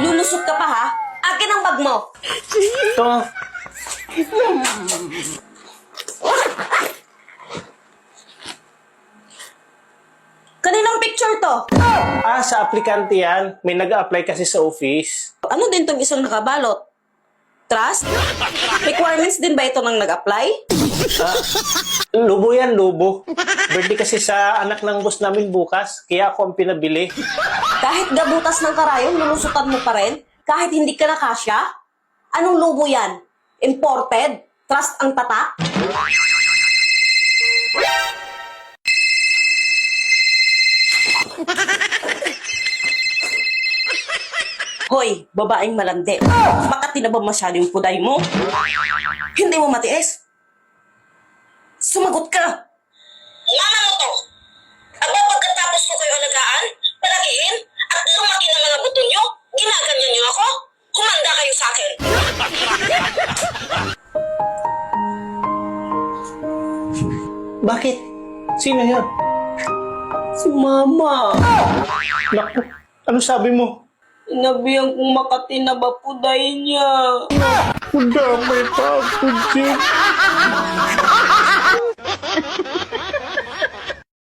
Lulusot ka pa ha? Akin ang bag mo. Ito. Kaninang picture to? Sa aplikante yan. May nag-a-apply kasi sa office. Ano din tong isang nakabalot? Trust? Requirements din ba ito nang nag-apply? Lubo yan, lubo. Birthday kasi sa anak ng boss namin bukas. Kaya ako ang pinabili. Kahit gabutas ng karayom, lulusutan mo pa rin? Kahit hindi ka nakasya? Anong lubo yan? Imported? Trust ang tatak? Hoy, babaeng malandi. Makati na ba masyado yung puday mo? Hindi mo matiis? Sumagot ka! Mama mo to! Aba pagkatapos ko kayo alagaan, palakihin, at lumaki ng mga buto nyo, ginaganyan nyo ako? Kumanda kayo sa akin! Bakit? Sino yan? Si Mama! Naku, ano sabi mo? Sinabihan kong Makati na ba puday niya? Damay pa ako, Jim.